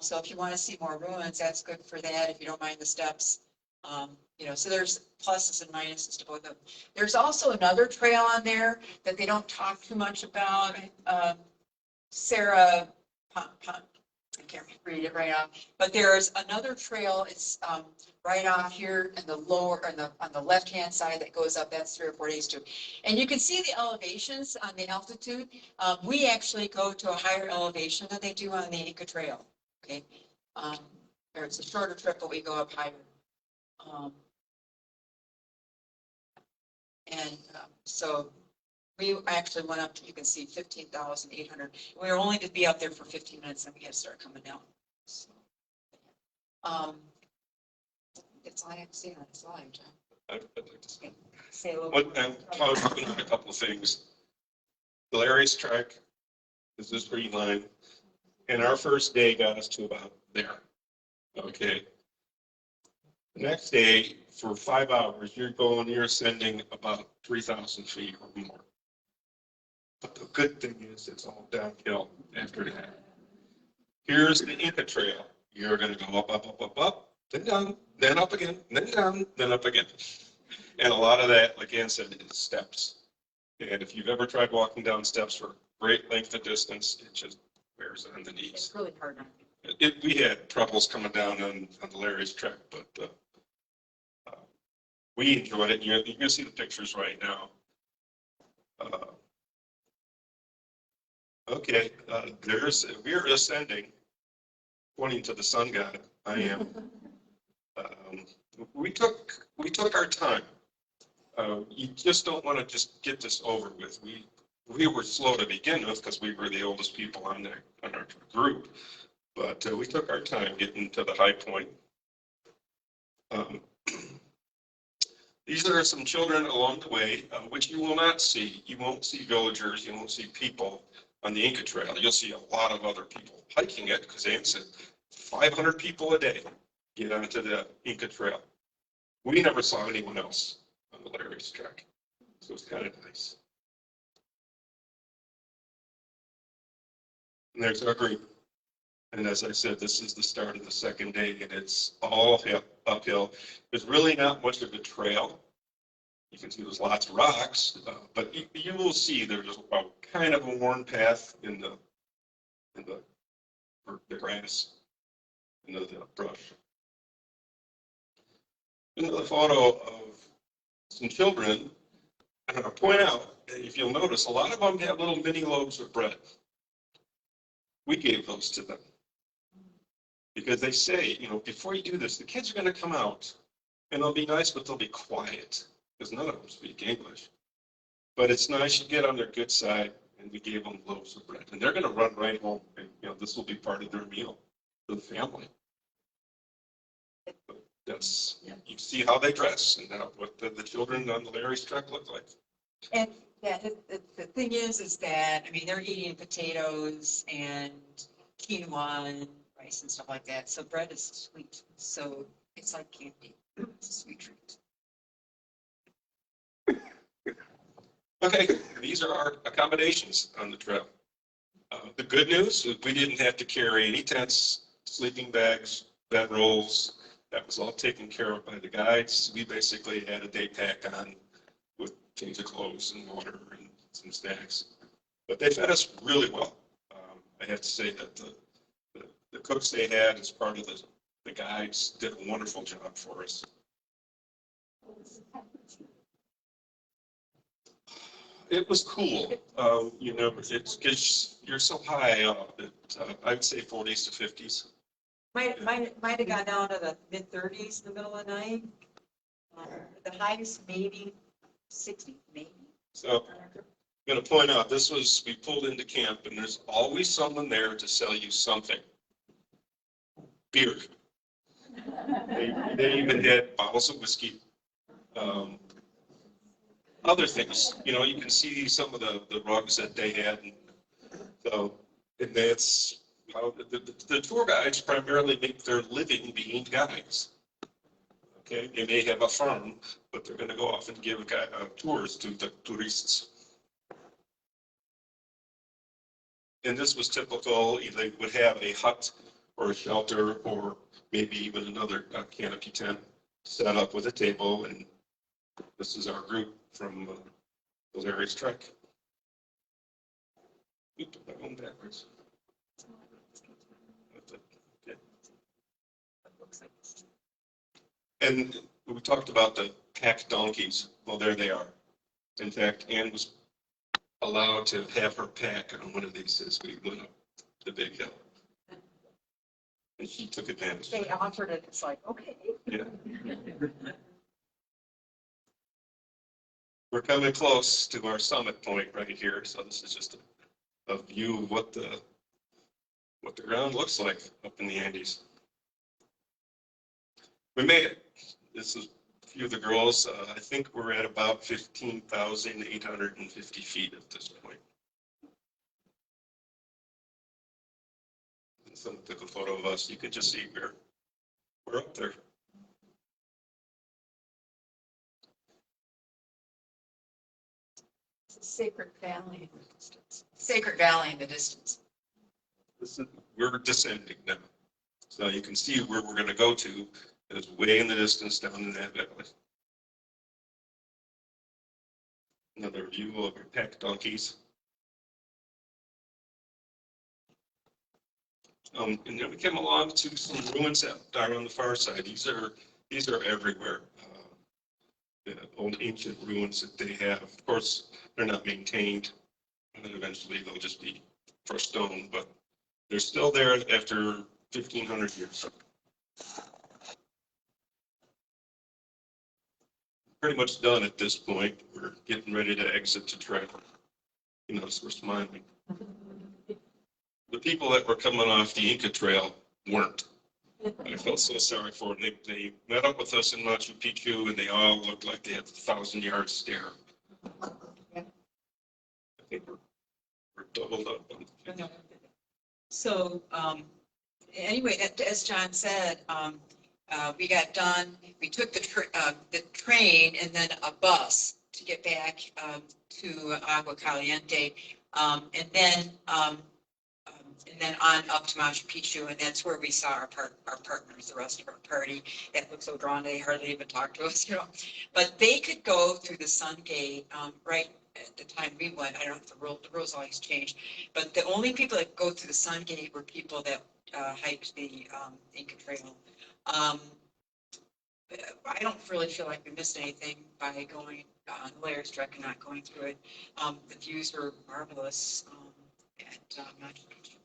D: so if you want to see more ruins, that's good for that, if you don't mind the steps. So there's pluses and minuses to both of them. There's also another trail on there that they don't talk too much about. Sarah, I can't read it right off, but there's another trail. It's right off here in the on the left-hand side that goes up. That's 3 or 4 days too. And you can see the elevations on the altitude. We actually go to a higher elevation than they do on the Inca Trail. Okay, it's a shorter trip, but we go up higher. So We actually went up to, you can see 15,800. We were only to be out there for 15 minutes and we had to start coming down. So, That's all I have to say on this slide, John.
C: I'd like to say.
D: Say a little.
C: What, and I was looking at a couple of things. The Larry's track is this green line, and our first day got us to about there. Okay. The next day, for 5 hours, you're ascending about 3,000 feet or more. But the good thing is it's all downhill after that. Here's the Inca Trail. You're going to go up, up, up, up, up, then down, then up again, then down, then up again. And a lot of that, like Ann said, is steps. And if you've ever tried walking down steps for a great length of distance, it just wears on the knees.
D: It's really hard.
C: We had troubles coming down on the Larry's trek, but we enjoyed it. You can see the pictures right now. Okay, we're ascending, pointing to the sun god. I am. We took our time. You just don't want to just get this over with. We were slow to begin with because we were the oldest people on our group, but we took our time getting to the high point. These are some children along the way, which you will not see. You won't see villagers. You won't see people on the Inca Trail. You'll see a lot of other people hiking it because Ann said 500 people a day get onto the Inca Trail. We never saw anyone else on the Larry's trek, so it's kind of nice. And there's our group. And as I said, this is the start of the second day, and it's all uphill. There's really not much of a trail. You can see there's lots of rocks, but you will see there's a kind of a worn path in the grass, in the brush. Another photo of some children. And I'll point out, if you'll notice, a lot of them have little mini loaves of bread. We gave those to them. Because they say, before you do this, the kids are going to come out and they'll be nice, but they'll be quiet because none of them speak English. But it's nice you get on their good side, and we gave them loaves of bread. And they're going to run right home, and this will be part of their meal for the family. But that's, you see how they dress and what the children on the Larry's trek look like.
D: And yeah, the thing is that, they're eating potatoes and quinoa and rice and stuff like that. So bread is sweet. So it's like candy. It's a sweet treat.
C: Okay, these are our accommodations on the trail. The good news is we didn't have to carry any tents, sleeping bags, bedrolls. That was all taken care of by the guides. We basically had a day pack on with change of clothes and water and some snacks. But they fed us really well. I have to say that the cooks they had as part of the guides did a wonderful job for us. It was cool. It's because you're so high up that I would say 40s to 50s.
D: Might have gone down to the mid-30s in the middle of the night. The highest maybe 60, maybe.
C: So I'm going to point out, we pulled into camp and there's always someone there to sell you something. Beer. They even had bottles of whiskey. Other things, you can see some of the rugs that they had. And that's how the tour guides primarily make their living being guides. Okay, they may have a farm, but they're going to go off and give tours to the tourists. And this was typical. They would have a hut or a shelter or maybe even another canopy tent set up with a table. And this is our group from the Larry's trek. Oops, I'm going backwards. Okay. And we talked about the packed donkeys. Well, there they are. In fact, Ann was allowed to have her pack on one of these as we went up the big hill. And she took advantage.
D: They offered it. It's like, okay.
C: Yeah. we're coming close to our summit point right here. So this is just a view of what the ground looks like up in the Andes. We made it. This is a few of the girls. I think we're at about 15,850 feet at this point. And someone took a photo of us. You could just see we're up there.
D: Sacred Valley in the distance. Sacred Valley in the distance.
C: We're descending now. So you can see where we're going to go to. It's way in the distance down in that valley. Another view of our pack donkeys. And then we came along to some ruins down on the far side. These are everywhere. The old ancient ruins that they have. Of course, they're not maintained, and then eventually they'll just be crushed stone, but they're still there after 1,500 years. Pretty much done at this point. We're getting ready to exit to travel. You know, so we're smiling. The people that were coming off the Inca Trail weren't. I felt so sorry for them. They met up with us in Machu Picchu, and they all looked like they had a 1,000-yard stare. I think we're doubled up.
D: So anyway, as John said, we got done. We took the train and then a bus to get back to Agua Caliente, and then on up to Machu Picchu, and that's where we saw our partners, the rest of our party. That looked so drawn, they hardly even talked to us, you know. But they could go through the Sun Gate right at the time we went. I don't know if the rules always changed, but the only people that go through the Sun Gate were people that hiked the Inca Trail. I don't really feel like we missed anything by going on the Layers Trek and not going through it. The views were marvelous at Machu Picchu.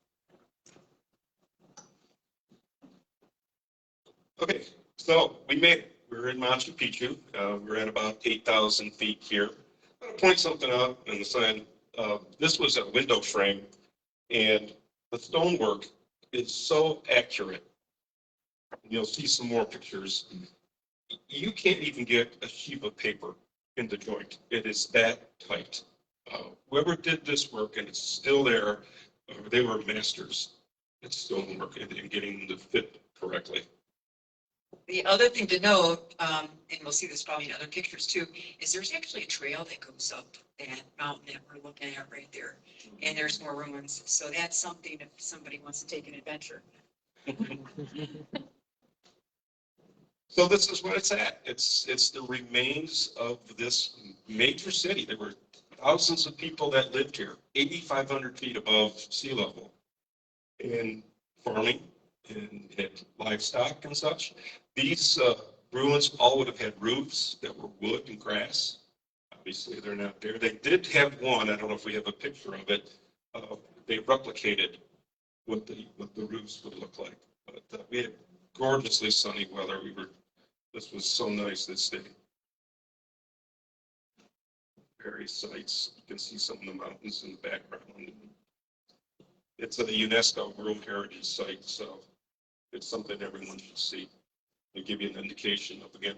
C: Okay, so we made it. We're in Machu Picchu. We're at about 8,000 feet here. I'm going to point something out on the side. This was a window frame, and the stonework is so accurate. You'll see some more pictures. You can't even get a sheet of paper in the joint. It is that tight. Whoever did this work, and it's still there, they were masters at stonework and getting them to fit correctly.
D: The other thing to note, and we'll see this probably in other pictures too, is there's actually a trail that goes up that mountain that we're looking at right there. And there's more ruins. So that's something if somebody wants to take an adventure.
C: So this is what it's at. It's the remains of this major city. There were thousands of people that lived here, 8,500 feet above sea level, and farming and had livestock and such. These ruins all would have had roofs that were wood and grass. Obviously, they're not there. They did have one. I don't know if we have a picture of it. They replicated what the roofs would look like. But we had gorgeously sunny weather. This was so nice this day. Various sites. You can see some of the mountains in the background. It's a UNESCO World Heritage Site, so it's something everyone should see. It'll give you an indication of, again,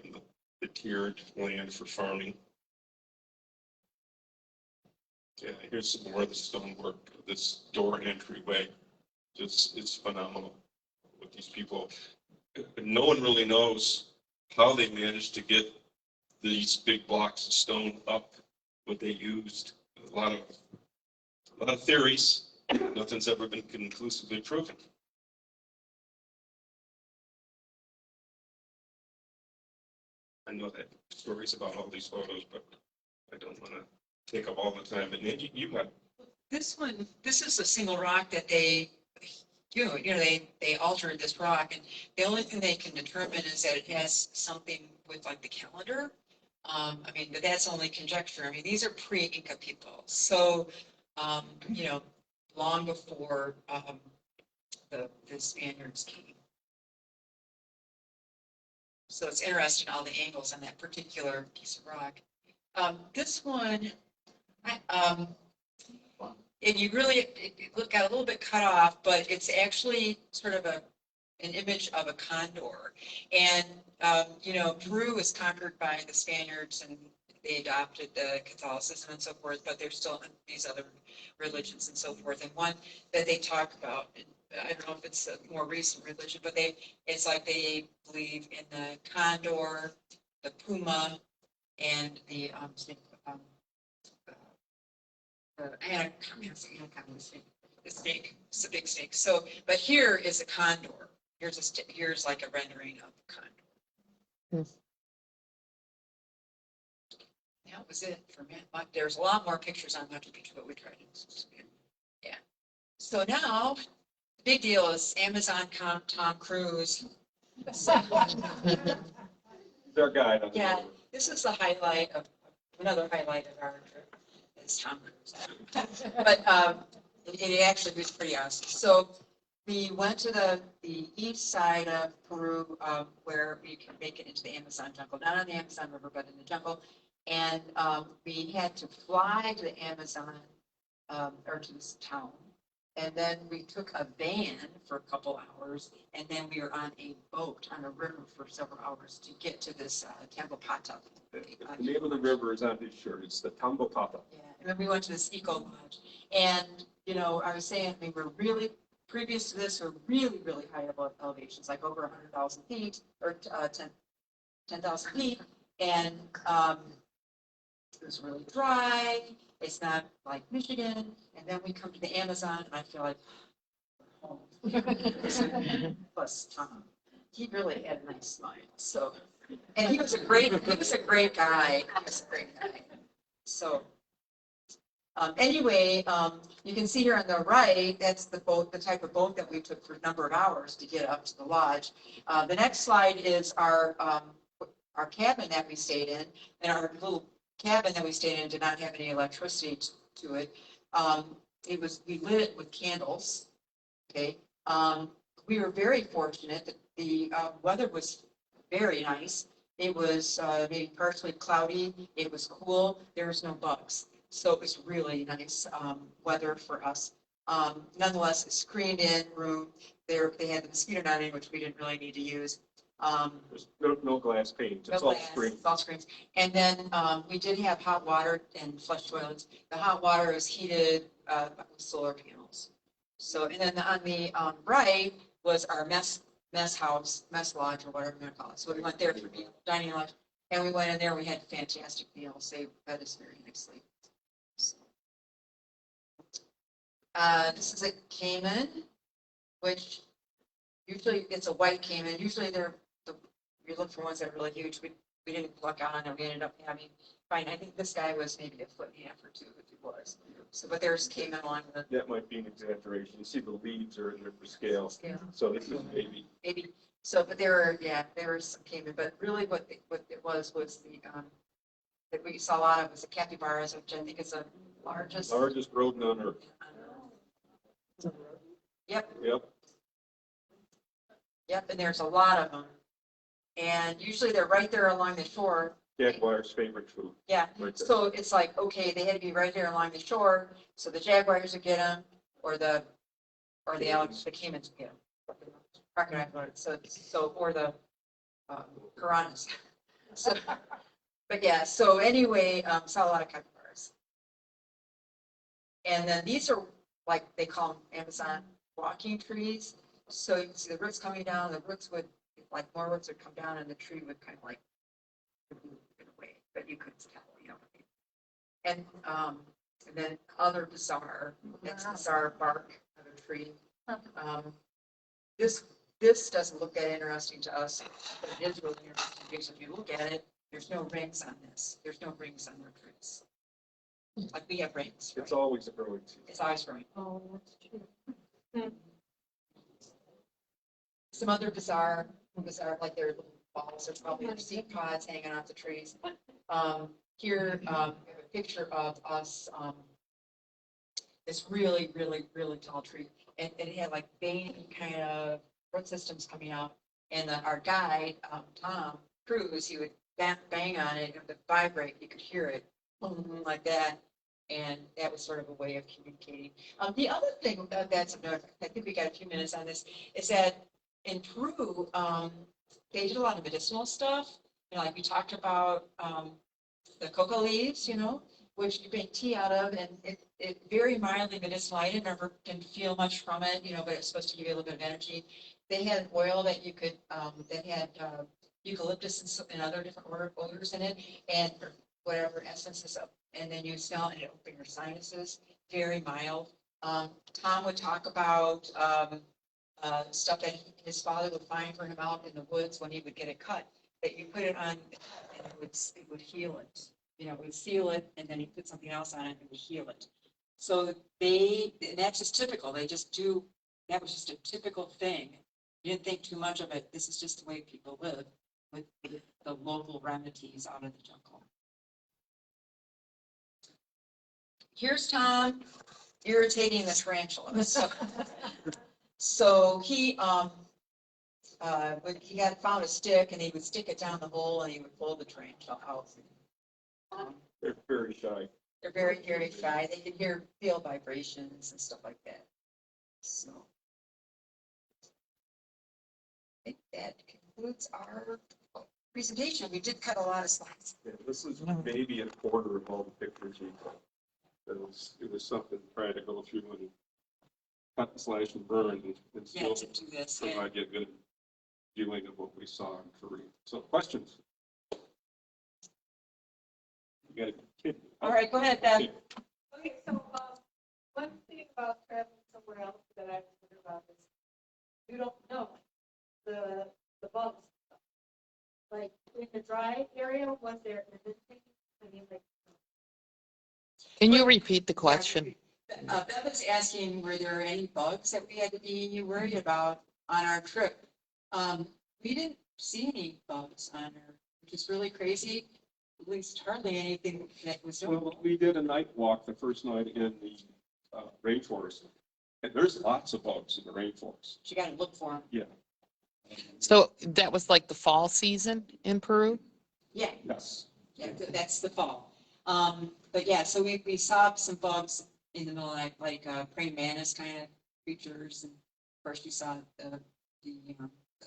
C: the tiered land for farming. Yeah, here's some more of the stonework, this door entryway. It's phenomenal with these people. No one really knows how they managed to get these big blocks of stone up, what they used. A lot of theories. Nothing's ever been conclusively proven. I know that stories about all these photos, but I don't want to take up all the time. And then you got
D: This is a single rock that they altered this rock, and the only thing they can determine is that it has something with like the calendar. But that's only conjecture. These are pre-Inca people, so long before the Spaniards came. So it's interesting all the angles on that particular piece of rock. This one, and you really, it got a little bit cut off, but it's actually sort of an image of a condor. And, Peru was conquered by the Spaniards and they adopted Catholicism and so forth, but there's still these other religions and so forth. And one that they talk about, I don't know if it's a more recent religion, but it's like they believe in the condor, the puma, and the the snake. It's a big snake. So, but here is a condor. Here's like a rendering of the condor. That was it for me. There's a lot more pictures on Machu Picchu, but we tried to. Yeah. So now, the big deal is Amazon Tom Cruise.
C: Their guide. On the
D: Yeah,
C: road.
D: this is another highlight of our trip. Is Tom Cruise. But it actually was pretty awesome. So we went to the east side of Peru where we can make it into the Amazon jungle, not on the Amazon River, but in the jungle. And we had to fly to the Amazon or to this town. And then we took a van for a couple hours, and then we were on a boat on a river for several hours to get to this Tambopata.
C: The name of the river is on his shirt. It's the Tambopata.
D: Yeah, and then we went to this eco lodge. And, I was saying we were really, previous to this, we're really, really high elevations, like over 100,000 feet or 10,000 feet. And it was really dry. It's not like Michigan. And then we come to the Amazon and I feel like home. Plus Tom. He really had a nice smile. So, and he was a great guy. He was a great guy. So, anyway, you can see here on the right, that's the boat, the type of boat that we took for a number of hours to get up to the lodge. The next slide is our cabin that we stayed in, and our little cabin that we stayed in did not have any electricity to it. We lit it with candles. Okay. We were very fortunate that the weather was very nice. It was maybe partially cloudy. It was cool. There was no bugs. So it was really nice weather for us. Nonetheless, a screened-in room. They had the mosquito netting, which we didn't really need to use.
C: There's no glass panes. It's
D: No
C: all
D: glass,
C: screen.
D: it's all screens. And then we did have hot water and flush toilets. The hot water is heated with solar panels. So, and then on the right was our mess house, mess lodge, or whatever you want to call it. So we went there for dining lodge, and we went in there. We had fantastic meals. They fed us very nicely. So, this is a caiman, which usually it's a white caiman. Usually we look for ones that are really huge. We didn't luck out on them. We ended up having fine. I think this guy was maybe a foot and a half or two, if he was. So, but there's caiman along the
C: That might be an exaggeration. You see the leaves are in there for scale.
D: scale.
C: So this is maybe.
D: Maybe. So, but there were some caiman. But really, what it was the that we saw a lot of was the capybaras, which I think is the largest.
C: Largest rodent on earth.
D: Yep.
C: Yep.
D: And there's a lot of them. And usually they're right there along the shore.
C: Jaguar's favorite food.
D: Yeah.
C: Right there.
D: So it's like, okay, they had to be right there along the shore, so the jaguars would get them, or the the caimans would get them. Crocodile, or the piranhas. So, but yeah. So anyway, saw a lot of capybaras. And then these are like they call them Amazon walking trees. So you can see the roots coming down. The roots would more roots would come down, and the tree would kind of like move in a way, but you couldn't tell, And then other bizarre, that's bizarre bark of a tree. This doesn't look that interesting to us, but it is really interesting because if you look at it, there's no rings on this. There's no rings on their trees. Like we have rings. Right?
C: It's always a growing season.
D: It's always growing. Oh, that's true. Some other bizarre, like their little balls, there's probably seed pods hanging off the trees. Here, we have a picture of us, this really, really, really tall tree. And it had like veiny kind of root systems coming out. And our guide, Tom Cruise, he would bang on it, it would vibrate, you could hear it, like that. And that was sort of a way of communicating. The other thing that's, I think we got a few minutes on this, is that in Peru, they did a lot of medicinal stuff. You know, like we talked about the coca leaves, you know, which you make tea out of, and it very mildly medicinal. I didn't feel much from it, you know, but it's supposed to give you a little bit of energy. They had an oil that you could, that had eucalyptus and other different odors in it, and whatever essences of, and then you smell it, it open your sinuses, very mild. Tom would talk about stuff that his father would find for him out in the woods when he would get a cut, that you put it on and it would heal it. You know, it would seal it, and then you put something else on it and it would heal it. So and that's just typical. They just do, that was just a typical thing. You didn't think too much of it. This is just the way people live with the local remedies out of the jungle. Here's Tom irritating the tarantula. So he when he had found a stick and he would stick it down the hole and he would pull the tarantula out.
C: They're very shy.
D: They're very, very shy. They can feel vibrations and stuff like that. So I think that concludes our presentation. We did cut a lot of slides.
C: Yeah, this is maybe a quarter of all the pictures we took. It was something trying to go through and cut and slash and burn and
D: Yeah,
C: still
D: to do this. Yeah.
C: provide you a good viewing of what we saw in Peru. So questions? You got a kid?
D: All right, go ahead, Deb.
E: Okay, so one thing about traveling somewhere else that I've heard about is you don't know the bugs. Like in the dry area, was there anything? I mean, like.
B: Can you repeat the question?
D: Beth was asking, were there any bugs that we had to be worried about on our trip? We didn't see any bugs on our, which is really crazy. At least hardly anything that was.
C: Well, we did a night walk the first night in the rainforest. And there's lots of bugs in the rainforest.
D: You got to look for them.
C: Yeah.
B: So that was like the fall season in Peru?
D: Yeah,
C: Yes.
D: yeah, that's the fall. But yeah, so we saw some bugs in the middle of the night, like praying mantis kind of creatures, and of course we saw the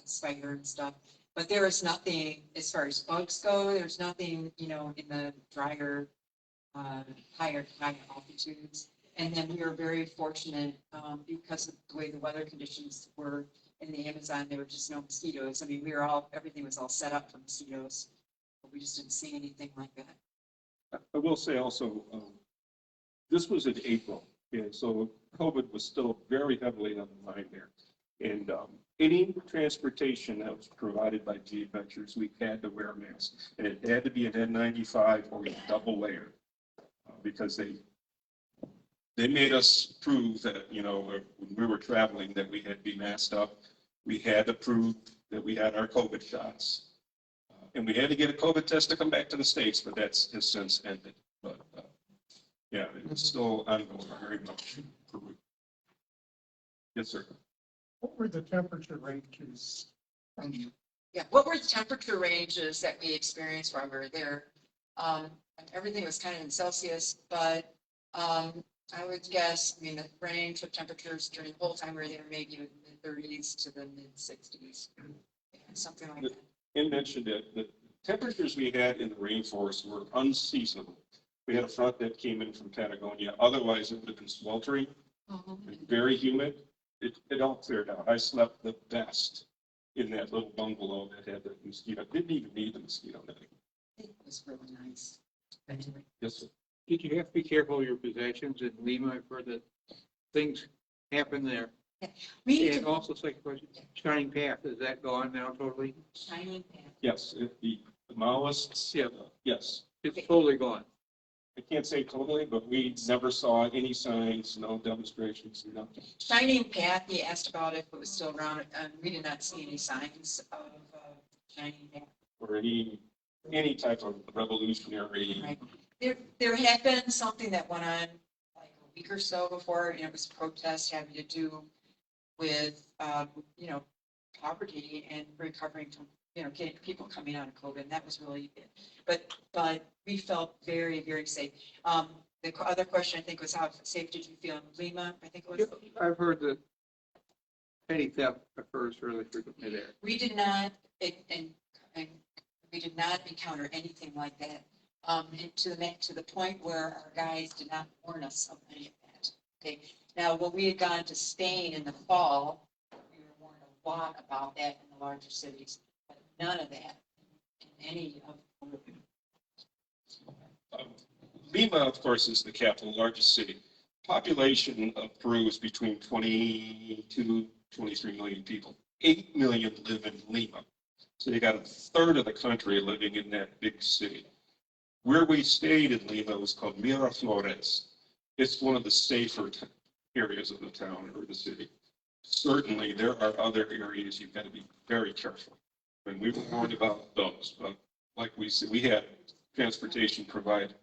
D: spider and stuff. But there is nothing as far as bugs go. There's nothing, you know, in the drier, higher altitudes. And then we were very fortunate because of the way the weather conditions were in the Amazon. There were just no mosquitoes. I mean, everything was all set up for mosquitoes, but we just didn't see anything like that.
C: I will say also, this was in April, and so COVID was still very heavily on the mind there. And any transportation that was provided by G Adventures, we had to wear masks, and it had to be an N95 or a double layer, because they made us prove that, you know, when we were traveling, that we had to be masked up. We had to prove that we had our COVID shots. And we had to get a COVID test to come back to the States, but that's has since ended. But yeah, it's still ongoing very much. Yes, sir.
F: What were the temperature ranges?
D: Yeah, what were the temperature ranges that we experienced while we were there? Everything was kind of in Celsius, but I would guess, I mean, the range of temperatures during the whole time we were there, maybe mid-30s to the mid-60s, something like that.
C: And mentioned it, the temperatures we had in the rainforest were unseasonable. We had a front that came in from Patagonia. Otherwise, it would have been sweltering, and very humid. It all cleared out. I slept the best in that little bungalow that had the mosquito. Didn't even need the mosquito netting.
D: It was really nice.
C: Yes, sir.
G: Did you have to be careful of your possessions in Lima? I've heard that things happen there.
D: We
G: And also, second question, Shining Path, is that gone now totally?
D: Shining Path.
C: Yes, the Maoists.
G: Yeah.
C: Yes.
G: It's totally gone.
C: I can't say totally, but we never saw any signs, no demonstrations, nothing.
D: Shining Path, he asked about if it was still around, and we did not see any signs of Shining Path.
C: Or any type of revolutionary.
D: Right. There had been something that went on like a week or so before, and it was protests having to do with, poverty and recovering from getting people coming out of COVID. And that was really good. But we felt very, very safe. The other question I think was how safe did you feel in Lima? I think it was.
G: I've heard that petty theft occurs fairly frequently there.
D: We did not, and we did not encounter anything like that. And to the point where our guys did not warn us of any of that. Okay. Now, when we had gone to Spain in the fall, we were warned a lot about that in the larger cities, but none of that in any of.
C: Lima, of course, is the capital, largest city. Population of Peru is between 22, 23 million people. 8 million live in Lima. So you got a third of the country living in that big city. Where we stayed in Lima was called Miraflores. It's one of the safer areas of the town or the city. Certainly, there are other areas you've got to be very careful. And we were worried about those, but like we said, we had transportation provided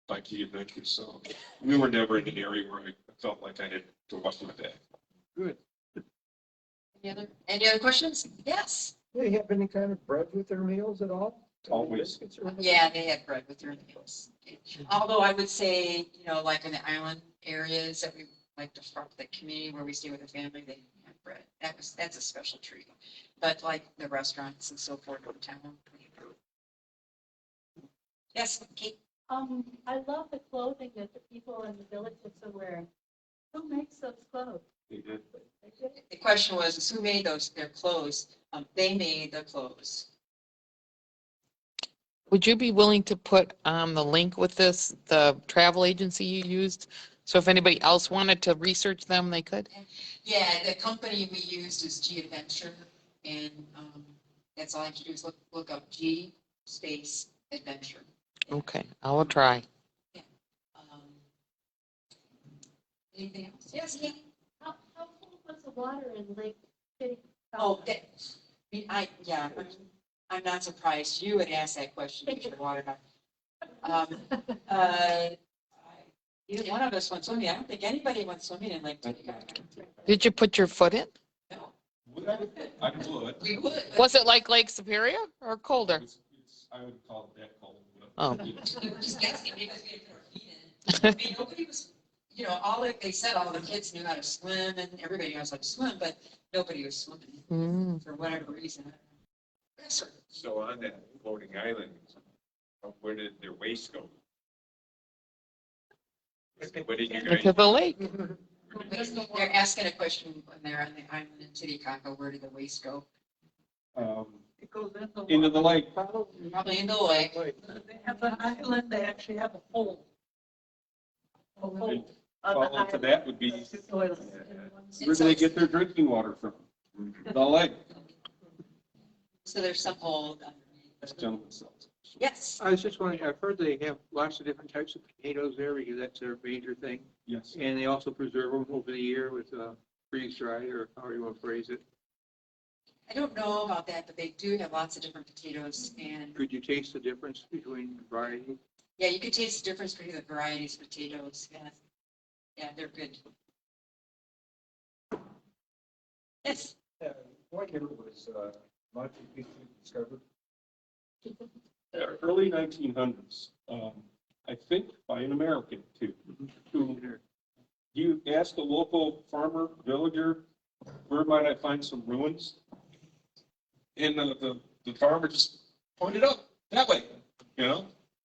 C: by Key Adventures, so we were never in an area where I felt like I had to watch my back.
G: Good.
D: Any other questions? Yes.
F: Do they have any kind of bread with their meals at all?
C: Always.
D: Yeah, they had bread with their meals. Although I would say, like in the island areas that we like the community where we stay with the family, they have bread. That's a special treat. But like the restaurants and so forth in town. Yes, Kate.
E: I love the clothing that the people in the villages are wearing. Who makes those clothes?
C: They did.
D: The question was who made their clothes? They made the clothes.
B: Would you be willing to put on the link with this, the travel agency you used? So if anybody else wanted to research them, they could?
D: Yeah, the company we used is G Adventure, and that's all I have to do is look up G space Adventure.
B: Okay, I will try.
D: Um, Anything else? Yes, yeah.
E: How full was the water in Lake City?
D: Oh, I'm not surprised you would ask that question. If you're water. Either one of us went swimming. I don't think anybody went swimming in Lake Titicaca.
B: Did you put your foot in?
D: No,
C: I would.
D: we would.
B: Was it like Lake Superior or colder?
C: I would call it that cold.
B: Oh.
D: We were just guessing because we had put our feet in. I mean, nobody was, they said all the kids knew how to swim and everybody knows how to swim, but nobody was swimming
B: Mm.
D: for whatever reason. Yes, sir.
H: So on that floating island, where did their waste go? What did you guys?
B: Into the lake.
D: They're asking a question when they're on the island in Titicaca, where did the waste go?
F: It goes
C: Into the lake.
D: Probably in the lake.
E: They have an island, they actually have a hole. A hole on the
C: Follow to
E: island.
C: that would be,
E: Toilet.
C: where do they get their drinking water from? The lake.
D: So there's some hole underneath.
C: This gentleman sells it.
D: Yes.
G: I was just wondering, I've heard they have lots of different types of potatoes there because that's their major thing.
C: Yes.
G: And they also preserve them over the year with freeze dried or however you want to phrase it.
D: I don't know about that, but they do have lots of different potatoes and
G: Could you taste the difference between variety?
D: yeah, you can taste the difference between the varieties of potatoes. Yeah. Yeah, they're good. Yes.
F: What year was Machu Picchu discovered?
C: Early 1900s. I think by an American too. Who you ask a local farmer, villager, where might I find some ruins? And the farmer just pointed out that way,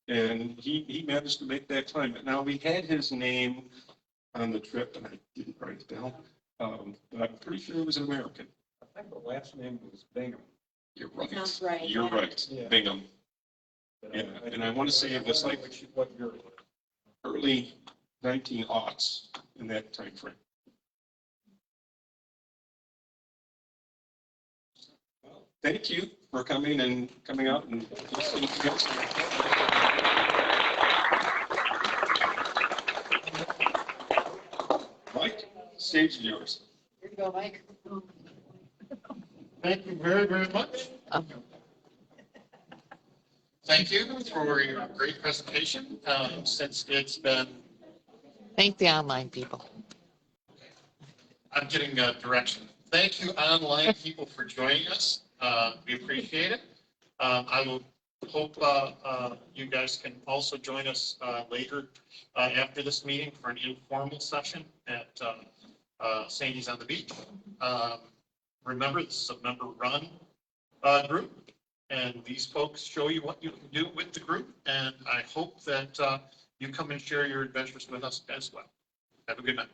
C: and he managed to make that climb. Now, we had his name on the trip, and I didn't write it down, but I'm pretty sure it was an American.
F: I think the last name was Bingham.
C: You're right.
D: Sounds right,
C: You're
D: yeah.
C: right.
F: Yeah.
C: Bingham. Yeah, and I want to say it was like
F: What year?
C: early 1900s in that time frame. Well, thank you for coming out and listening to us. Mike, stage is yours.
D: Here you go, Mike.
I: Thank you very, very much. Thank you for your great presentation. Since it's been,
B: Thank the online people.
I: I'm getting direction. Thank you online people for joining us. We appreciate it. I will hope you guys can also join us later after this meeting for an informal session at Sandy's on the Beach. Remember, this is a member-run group, and these folks show you what you can do with the group, and I hope that you come and share your adventures with us as well. Have a good night.